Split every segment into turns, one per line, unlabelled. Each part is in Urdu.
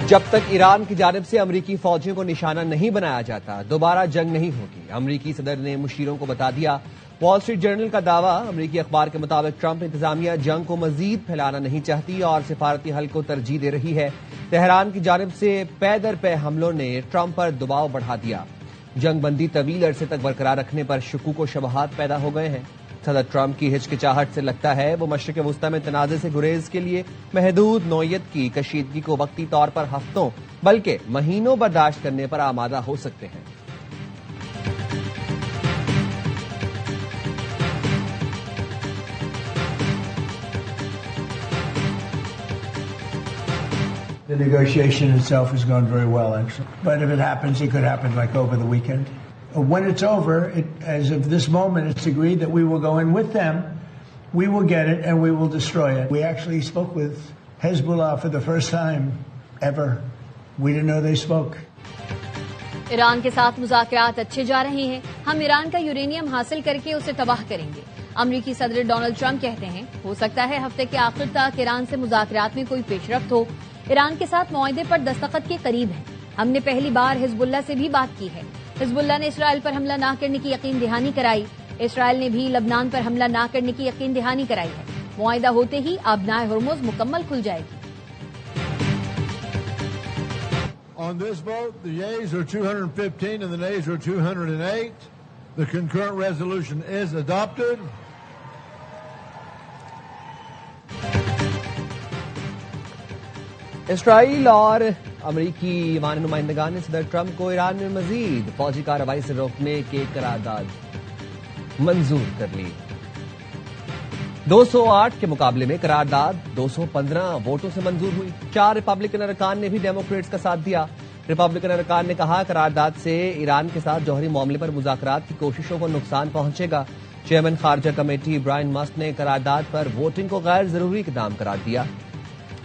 جب تک ایران کی جانب سے امریکی فوجیوں کو نشانہ نہیں بنایا جاتا دوبارہ جنگ نہیں ہوگی، امریکی صدر نے مشیروں کو بتا دیا۔ وال اسٹریٹ جرنل کا دعویٰ، امریکی اخبار کے مطابق ٹرمپ انتظامیہ جنگ کو مزید پھیلانا نہیں چاہتی اور سفارتی حل کو ترجیح دے رہی ہے۔ تہران کی جانب سے پے در پے حملوں نے ٹرمپ پر دباؤ بڑھا دیا۔ جنگ بندی طویل عرصے تک برقرار رکھنے پر شکوک و شبہات پیدا ہو گئے ہیں۔ صدر ٹرمپ کی ہچکچاہٹ سے لگتا ہے وہ مشرق وسطی میں تنازع سے گریز کے لیے محدود نوعیت کی کشیدگی کو وقتی طور پر ہفتوں بلکہ مہینوں برداشت کرنے پر آمادہ ہو سکتے ہیں۔
The negotiation itself has gone very well, actually. But if it happens, it could happen like over the weekend. When it's over, as of this moment, it's agreed that we will go in with them, we will get it, and we will destroy it. We actually spoke with Hezbollah for the first time ever. We didn't know they spoke.
Iran کے ساتھ مذاکرات اچھے جا رہے ہیں، ہم ایران کا یورینیم حاصل کر کے اسے تباہ کریں گے۔ امریکی صدر ڈونلڈ ٹرمپ کہتے ہیں ہو سکتا ہے ہفتے کے آخر تک ایران سے مذاکرات میں کوئی پیش رفت ہو۔ ایران کے ساتھ معاہدے پر دستخط کے قریب ہیں، ہم نے پہلی بار حزب اللہ سے بھی بات کی ہے۔ حزب اللہ نے اسرائیل پر حملہ نہ کرنے کی یقین دہانی کرائی، اسرائیل نے بھی لبنان پر حملہ نہ کرنے کی یقین دہانی کرائی ہے۔ معاہدہ ہوتے ہی آبنائے ہرمز مکمل کھل جائے گی۔
On this vote, the yeas are 215 and the nays are 208. The concurrent resolution is adopted.
اسرائیل اور امریکی ایوان نمائندگان نے صدر ٹرمپ کو ایران میں مزید فوجی کارروائی سے روکنے کی قرارداد منظور کر لی۔ 208 کے مقابلے میں قرارداد 215 ووٹوں سے منظور ہوئی۔ 4 ریپبلکن ارکان نے بھی ڈیموکریٹس کا ساتھ دیا۔ ریپبلکن ارکان نے کہا قرارداد سے ایران کے ساتھ جوہری معاملے پر مذاکرات کی کوششوں کو نقصان پہنچے گا۔ چیئرمین خارجہ کمیٹی برائن مسک نے قرارداد پر ووٹنگ کو غیر ضروری اقدام قرار دیا۔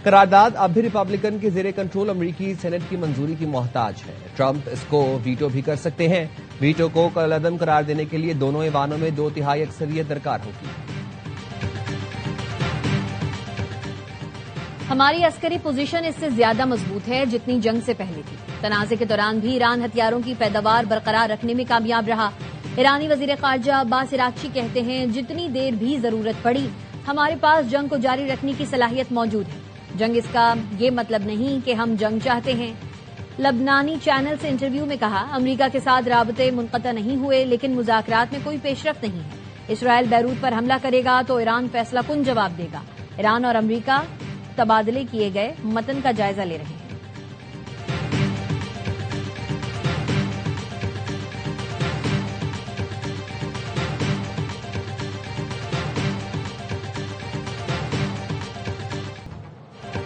قرارداد اب بھی ریپبلکن کے زیر کنٹرول امریکی سینٹ کی منظوری کی محتاج ہے۔ ٹرمپ اس کو ویٹو بھی کر سکتے ہیں۔ ویٹو کو کالعدم قرار دینے کے لیے دونوں ایوانوں میں 2/3 اکثریت درکار ہوگی۔
ہماری عسکری پوزیشن اس سے زیادہ مضبوط ہے جتنی جنگ سے پہلے تھی۔ تنازع کے دوران بھی ایران ہتھیاروں کی پیداوار برقرار رکھنے میں کامیاب رہا۔ ایرانی وزیر خارجہ عباس عراقچی کہتے ہیں جتنی دیر بھی ضرورت پڑی ہمارے پاس جنگ کو جاری رکھنے کی صلاحیت موجود ہے۔ جنگ اس کا یہ مطلب نہیں کہ ہم جنگ چاہتے ہیں۔ لبنانی چینل سے انٹرویو میں کہا امریکہ کے ساتھ رابطے منقطع نہیں ہوئے لیکن مذاکرات میں کوئی پیش رفت نہیں ہے۔ اسرائیل بیروت پر حملہ کرے گا تو ایران فیصلہ کن جواب دے گا۔ ایران اور امریکہ تبادلے کیے گئے متن کا جائزہ لے رہے ہیں۔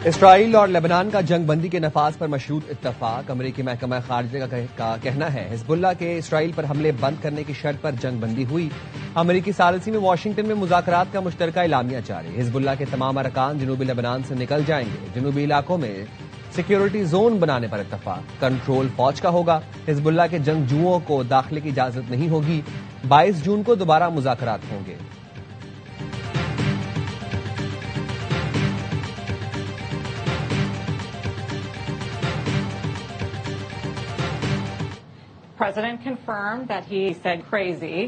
اسرائیل اور لبنان کا جنگ بندی کے نفاذ پر مشروط اتفاق۔ امریکی محکمہ خارجہ کا کہنا ہے حزب اللہ کے اسرائیل پر حملے بند کرنے کی شرط پر جنگ بندی ہوئی۔ امریکی ثالثی میں واشنگٹن میں مذاکرات کا مشترکہ اعلامیہ جاری۔ حزب اللہ کے تمام ارکان جنوبی لبنان سے نکل جائیں گے۔ جنوبی علاقوں میں سیکیورٹی زون بنانے پر اتفاق۔ کنٹرول فوج کا ہوگا۔ حزب اللہ کے جنگجوؤں کو داخلے کی اجازت نہیں ہوگی۔ 22 جون کو دوبارہ مذاکرات ہوں گے۔
President confirmed that he said crazy.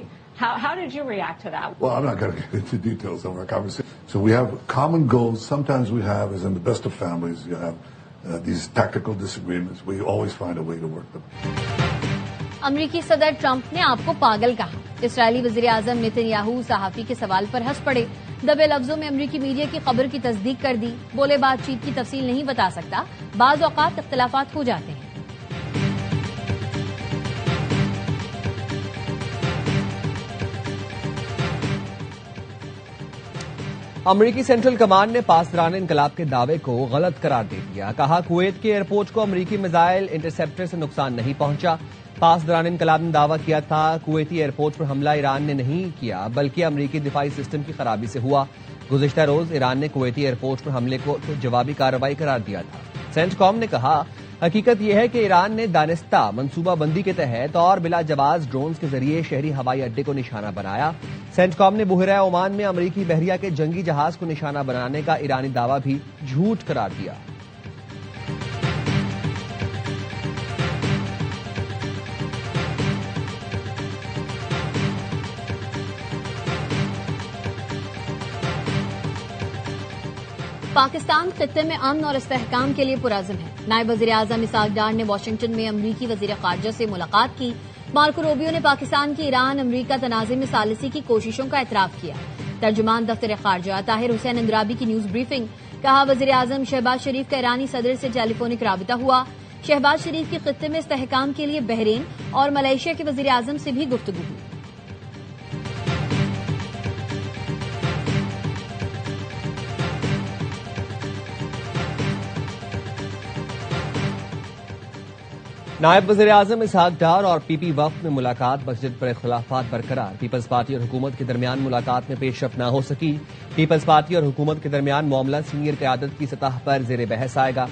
How did you react to that?
Well, I'm not going to get into details of our conversation. So we have common goals. Sometimes we have, as in the best of families, you have these tactical disagreements. We always find a way to work them.
امریکی صدر ٹرمپ نے آپ کو پاگل کہا۔ اسرائیلی وزیر اعظم نیتن یاہو صحافی کے سوال پر ہنس پڑے۔ دبے لفظوں میں امریکی میڈیا کی خبر کی تصدیق کر دی۔ بولے بات چیت کی تفصیل نہیں بتا سکتا، بعض اوقات اختلافات ہو جاتے ہیں۔
امریکی سینٹرل کمانڈ نے پاسداران انقلاب کے دعوے کو غلط قرار دے دیا۔ کہا کویت کے ایئرپورٹ کو امریکی میزائل انٹرسیپٹر سے نقصان نہیں پہنچا۔ پاسداران انقلاب نے دعویٰ کیا تھا کویتی ایئرپورٹ پر حملہ ایران نے نہیں کیا بلکہ امریکی دفاعی سسٹم کی خرابی سے ہوا۔ گزشتہ روز ایران نے کویتی ایئرپورٹ پر حملے کو جوابی کارروائی قرار دیا تھا۔ سینٹ کام نے کہا حقیقت یہ ہے کہ ایران نے دانستہ منصوبہ بندی کے تحت اور بلا جواز ڈرونز کے ذریعے شہری ہوائی اڈے کو نشانہ بنایا۔ سینٹ کام نے بحیرہ عمان میں امریکی بحریہ کے جنگی جہاز کو نشانہ بنانے کا ایرانی دعویٰ بھی جھوٹ قرار دیا۔
پاکستان خطے میں امن اور استحکام کے لیے پرعزم ہے. نائب وزیر اعظم اسحاق ڈار نے واشنگٹن میں امریکی وزیر خارجہ سے ملاقات کی. مارکو روبیو نے پاکستان کی ایران امریکہ تنازع میں ثالثی کی کوششوں کا اعتراف کیا. ترجمان دفتر خارجہ طاہر حسین اندرابی کی نیوز بریفنگ. کہا وزیر اعظم شہباز شریف کا ایرانی صدر سے ٹیلی فونک رابطہ ہوا. شہباز شریف کی خطے میں استحکام کے لیے بحرین اور ملائیشیا کے وزیر اعظم سے بھی گفتگو ہوئی.
نائب وزیر اعظم اسحاق ڈار اور پی پی وفد میں ملاقات. مسجد پر اختلافات برقرار. پیپلز پارٹی اور حکومت کے درمیان ملاقات میں پیش رفت نہ ہو سکی. پیپلز پارٹی اور حکومت کے درمیان معاملہ سینئر قیادت کی سطح پر زیر بحث آئے گا.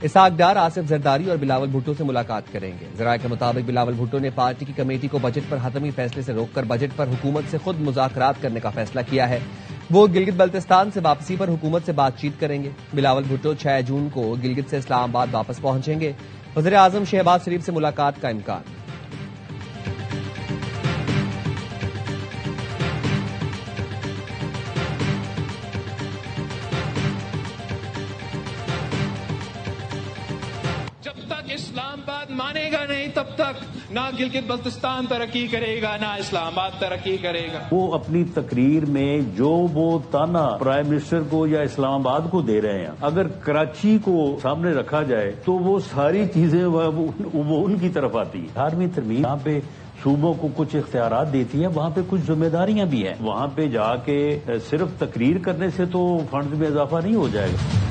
اسحاق ڈار آصف زرداری اور بلاول بھٹو سے ملاقات کریں گے. ذرائع کے مطابق بلاول بھٹو نے پارٹی کی کمیٹی کو بجٹ پر حتمی فیصلے سے روک کر بجٹ پر حکومت سے خود مذاکرات کرنے کا فیصلہ کیا ہے. وہ گلگت بلتستان سے واپسی پر حکومت سے بات چیت کریں گے. بلاول بھٹو 6 جون کو گلگت سے اسلام آباد واپس پہنچیں گے. وزیر اعظم شہباز شریف سے ملاقات کا امکان.
جب تک اسلام آباد مانے گا نہیں تب تک نہ گلگت بلتستان ترقی کرے گا نہ اسلام آباد ترقی کرے گا.
وہ اپنی تقریر میں جو وہ تانا پرائم منسٹر کو یا اسلام آباد کو دے رہے ہیں, اگر کراچی کو سامنے رکھا جائے تو وہ ساری چیزیں وہ ان کی طرف آتی ہے. 18ویں ترمیم یہاں پہ صوبوں کو کچھ اختیارات دیتی ہے, وہاں پہ کچھ ذمہ داریاں بھی ہیں. وہاں پہ جا کے صرف تقریر کرنے سے تو فنڈز میں اضافہ نہیں ہو جائے گا.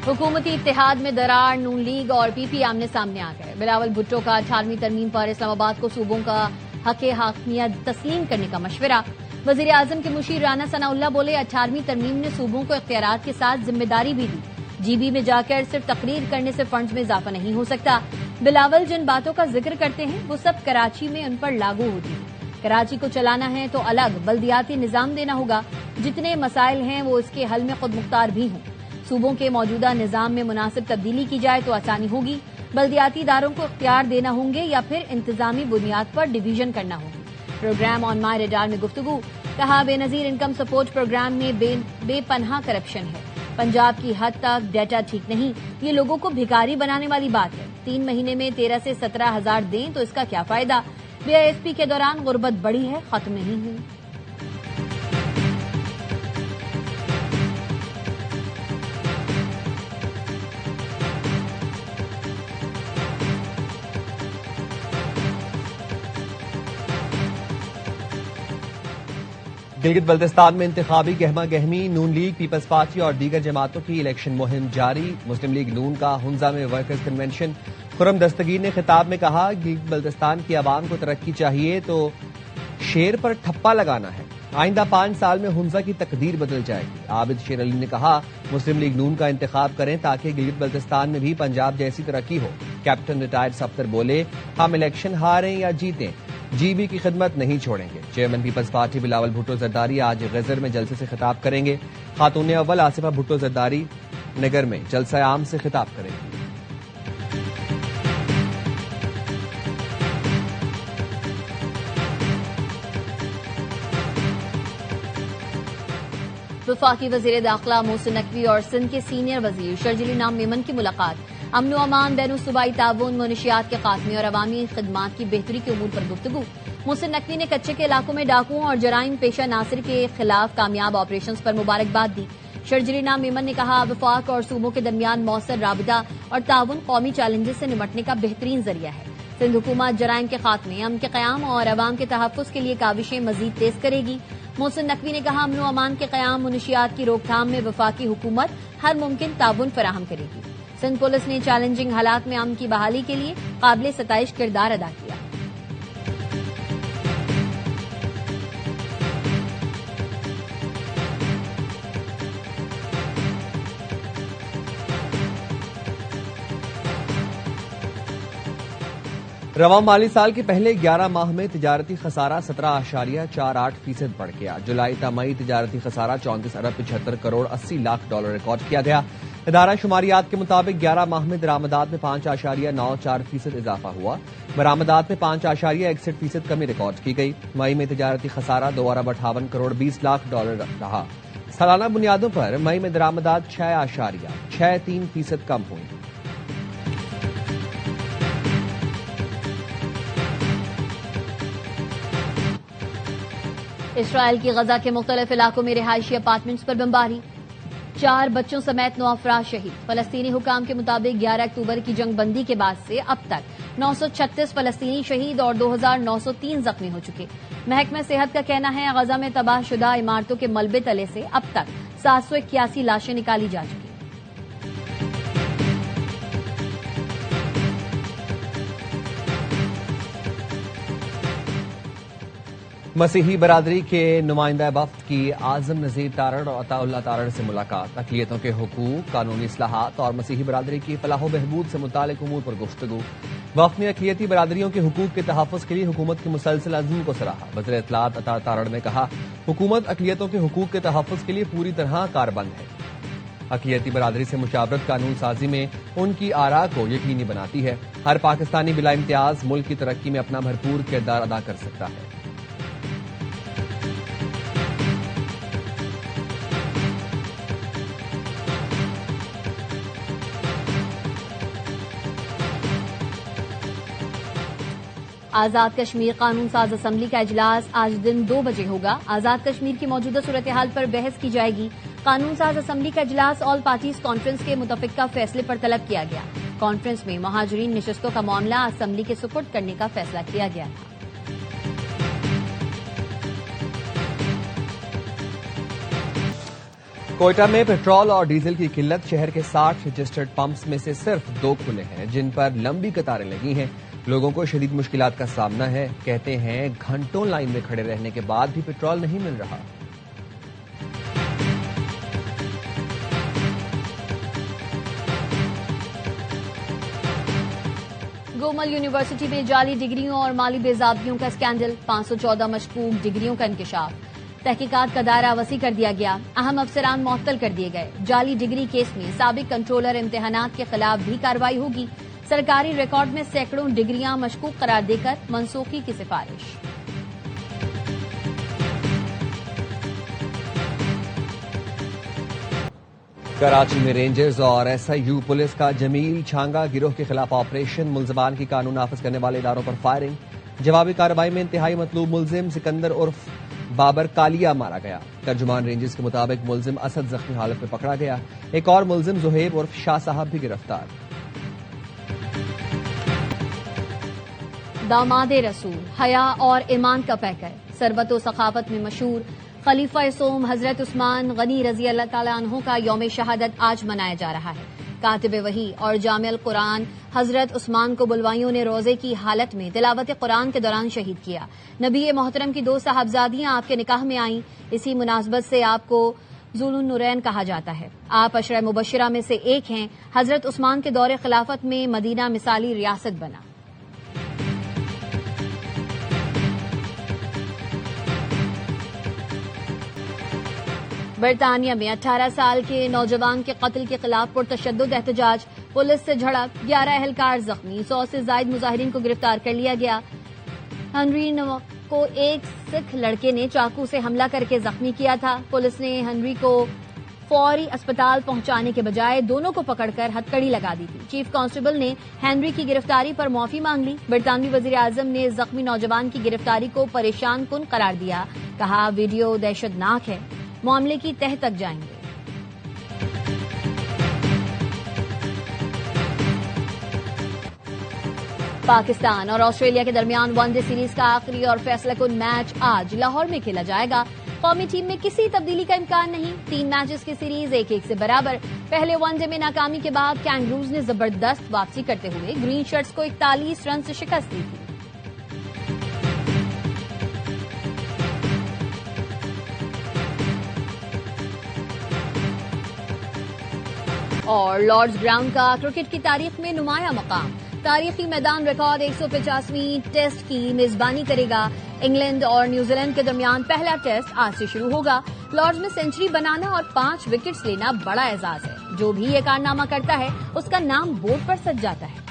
حکومتی اتحاد میں درار. نون لیگ اور پی پی آمنے سامنے آ گئے. بلاول بھٹو کا 18ویں ترمیم پر اسلام آباد کو صوبوں کا حق حاکمیت تسلیم کرنے کا مشورہ. وزیر اعظم کے مشیر رانا ثناء اللہ بولے 18ویں ترمیم نے صوبوں کو اختیارات کے ساتھ ذمہ داری بھی دی. جی بی میں جا کر صرف تقریر کرنے سے فنڈز میں اضافہ نہیں ہو سکتا. بلاول جن باتوں کا ذکر کرتے ہیں وہ سب کراچی میں ان پر لاگو ہوتی ہیں. کراچی کو چلانا ہے تو الگ بلدیاتی نظام دینا ہوگا. جتنے مسائل ہیں وہ اس کے حل میں خود مختار بھی ہوں. صوبوں کے موجودہ نظام میں مناسب تبدیلی کی جائے تو آسانی ہوگی. بلدیاتی اداروں کو اختیار دینا ہوں گے یا پھر انتظامی بنیاد پر ڈویژن کرنا ہوگی. پروگرام آن مائی ریڈار میں گفتگو. کہا بے نظیر انکم سپورٹ پروگرام میں بے پناہ کرپشن ہے. پنجاب کی حد تک ڈیٹا ٹھیک نہیں. یہ لوگوں کو بھکاری بنانے والی بات ہے. 3 مہینے میں 13 سے 17 ہزار دیں تو اس کا کیا فائدہ. بی آئی ایس پی کے دوران غربت بڑھی ہے, ختم نہیں ہوئی.
گلگت بلتستان میں انتخابی گہما گہمی. نون لیگ, پیپلز پارٹی اور دیگر جماعتوں کی الیکشن مہم جاری. مسلم لیگ نون کا ہنزا میں ورکرز کنونشن. خرم دستگیر نے خطاب میں کہا گلگت بلتستان کی عوام کو ترقی چاہیے تو شیر پر ٹھپا لگانا ہے. آئندہ 5 سال میں ہنزا کی تقدیر بدل جائے گی. عابد شیر علی نے کہا مسلم لیگ نون کا انتخاب کریں تاکہ گلگت بلتستان میں بھی پنجاب جیسی ترقی ہو. کیپٹن ریٹائرڈ صفدر بولے ہم الیکشن ہاریں یا جیتیں جی بی کی خدمت نہیں چھوڑیں گے. چیئرمین پیپلز پارٹی بلاول بھٹو زرداری آج غزر میں جلسے سے خطاب کریں گے. خاتون اول آصفہ بھٹو زرداری نگر میں جلسہ عام سے خطاب کریں گے.
وفاقی وزیر داخلہ محسن نقوی اور سندھ کے سینئر وزیر شرجیل انعام میمن کی ملاقات. امن و امان, بین الصوبائی تعاون, منشیات کے خاتمے اور عوامی خدمات کی بہتری کے امور پر گفتگو. محسن نقوی نے کچے کے علاقوں میں ڈاکوؤں اور جرائم پیشہ عناصر کے خلاف کامیاب آپریشنز پر مبارکباد دی. شرجیل انعام میمن نے کہا وفاق اور صوبوں کے درمیان مؤثر رابطہ اور تعاون قومی چیلنجز سے نمٹنے کا بہترین ذریعہ ہے. سندھ حکومت جرائم کے خاتمے, امن کے قیام اور عوام کے تحفظ کے لیے کاوشیں مزید تیز کرے گی. محسن نقوی نے کہا امن و امان کے قیام, منشیات کی روک تھام میں وفاقی حکومت ہر ممکن تعاون فراہم کرے گی. سندھ پولیس نے چیلنجنگ حالات میں امن کی بحالی کے لیے قابل ستائش کردار ادا کیا.
رواں مالی سال کے پہلے 11 ماہ میں تجارتی خسارہ 17.48% بڑھ گیا. جولائی تا مئی تجارتی خسارہ 34 ارب 75 کروڑ 80 لاکھ ڈالر ریکارڈ کیا گیا. ادارہ شماریات کے مطابق 11 ماہ میں درآمدات میں 5.94% اضافہ ہوا. برآمدات میں 5.61% کمی ریکارڈ کی گئی. مئی میں تجارتی خسارہ 2 ارب 58 کروڑ 20 لاکھ ڈالر رہا. سالانہ بنیادوں پر مئی میں درآمدات 6.63% کم ہوئی.
اسرائیل کی غزہ کے مختلف علاقوں میں رہائشی اپارٹمنٹس پر بمباری، 4 بچوں سمیت 9 افراد شہید. فلسطینی حکام کے مطابق 11 اکتوبر کی جنگ بندی کے بعد سے اب تک 936 فلسطینی شہید اور 2903 زخمی ہو چکے. محکمہ صحت کا کہنا ہے غزہ میں تباہ شدہ عمارتوں کے ملبے تلے سے اب تک 781 لاشیں نکالی جا چکی.
مسیحی برادری کے نمائندہ وفد کی اعظم نذیر تارڑ اور عطا اللہ تارڑ سے ملاقات. اقلیتوں کے حقوق، قانونی اصلاحات اور مسیحی برادری کی فلاح و بہبود سے متعلق امور پر گفتگو. وفد نے اقلیتی برادریوں کے حقوق کے تحفظ کے لیے حکومت کے مسلسل عزم کو سراہا. وزیر اطلاعات عطا تارڑ نے کہا، حکومت اقلیتوں کے حقوق کے تحفظ کے لیے پوری طرح کاربند ہے. اقلیتی برادری سے مشاورت قانون سازی میں ان کی آراء کو یقینی بناتی ہے. ہر پاکستانی بلا امتیاز ملک کی ترقی میں اپنا بھرپور کردار ادا کر سکتا ہے.
آزاد کشمیر قانون ساز اسمبلی کا اجلاس آج دن 2 بجے ہوگا. آزاد کشمیر کی موجودہ صورتحال پر بحث کی جائے گی. قانون ساز اسمبلی کا اجلاس آل پارٹیز کانفرنس کے متفقہ فیصلے پر طلب کیا گیا. کانفرنس میں مہاجرین نشستوں کا معاملہ اسمبلی کے سپرد کرنے کا فیصلہ کیا گیا تھا.
کوئٹہ میں پیٹرول اور ڈیزل کی قلت. شہر کے 60 رجسٹرڈ پمپس میں سے صرف 2 کھلے ہیں، جن پر لمبی قطاریں لگی ہیں. لوگوں کو شدید مشکلات کا سامنا ہے. کہتے ہیں گھنٹوں لائن میں کھڑے رہنے کے بعد بھی پیٹرول نہیں مل رہا.
گومل یونیورسٹی میں جعلی ڈگریوں اور مالی بے ضابطگیوں کا اسکینڈل. 514 مشکوک ڈگریوں کا انکشاف. تحقیقات کا دائرہ وسیع کر دیا گیا. اہم افسران معطل کر دیے گئے. جعلی ڈگری کیس میں سابق کنٹرولر امتحانات کے خلاف بھی کارروائی ہوگی. سرکاری ریکارڈ میں سینکڑوں ڈگریاں مشکوک قرار دے کر منسوخی کی سفارش.
کراچی میں رینجرز اور ایس آئی یو پولیس کا جمیل چھانگا گروہ کے خلاف آپریشن. ملزمان کی قانون نافذ کرنے والے اداروں پر فائرنگ. جوابی کارروائی میں انتہائی مطلوب ملزم سکندر عرف بابر کالیا مارا گیا. ترجمان رینجرز کے مطابق ملزم اسد زخمی حالت میں پکڑا گیا. ایک اور ملزم زہیب عرف شاہ صاحب بھی گرفتار.
داماد رسول حیا اور ایمان کا پیکر. ثروت و ثقافت میں مشہور خلیفہ سوم حضرت عثمان غنی رضی اللہ تعالیٰ عنہ کا یوم شہادت آج منایا جا رہا ہے. کاتب وحی اور جامع القرآن حضرت عثمان کو بلوائیوں نے روزے کی حالت میں تلاوت قرآن کے دوران شہید کیا. نبی محترم کی 2 صاحبزادیاں آپ کے نکاح میں آئیں. اسی مناسبت سے آپ کو ذو النورین کہا جاتا ہے. آپ عشرہ مبشرہ میں سے ایک ہیں. حضرت عثمان کے دور خلافت میں مدینہ مثالی ریاست بنا. برطانیہ میں 18 سال کے نوجوان کے قتل کے خلاف پرتشدد احتجاج. پولیس سے جھڑپ، 11 اہلکار زخمی. 100 سے زائد مظاہرین کو گرفتار کر لیا گیا. ہنری کو ایک سکھ لڑکے نے چاقو سے حملہ کر کے زخمی کیا تھا. پولیس نے ہنری کو فوری اسپتال پہنچانے کے بجائے دونوں کو پکڑ کر ہتکڑی لگا دی تھی. چیف کانسٹیبل نے ہنری کی گرفتاری پر معافی مانگ لی. برطانوی وزیر اعظم نے زخمی نوجوان کی گرفتاری کو پریشان کن قرار دیا. کہا ویڈیو دہشت ناک ہے، معاملے کی تہہ تک جائیں گے. پاکستان اور آسٹریلیا کے درمیان ون ڈے سیریز کا آخری اور فیصلہ کن میچ آج لاہور میں کھیلا جائے گا. قومی ٹیم میں کسی تبدیلی کا امکان نہیں. 3 میچز کی سیریز 1-1 سے برابر. پہلے ون ڈے میں ناکامی کے بعد کینگروز نے زبردست واپسی کرتے ہوئے گرین شرٹس کو 41 رن سے شکست دی تھی. اور لارڈز گراؤنڈ کا کرکٹ کی تاریخ میں نمایاں مقام. تاریخی میدان ریکارڈ 150ویں ٹیسٹ کی میزبانی کرے گا. انگلینڈ اور نیوزی لینڈ کے درمیان پہلا ٹیسٹ آج سے شروع ہوگا. لارڈز میں سینچری بنانا اور 5 وکٹس لینا بڑا اعزاز ہے. جو بھی یہ کارنامہ کرتا ہے اس کا نام بورڈ پر سج جاتا ہے.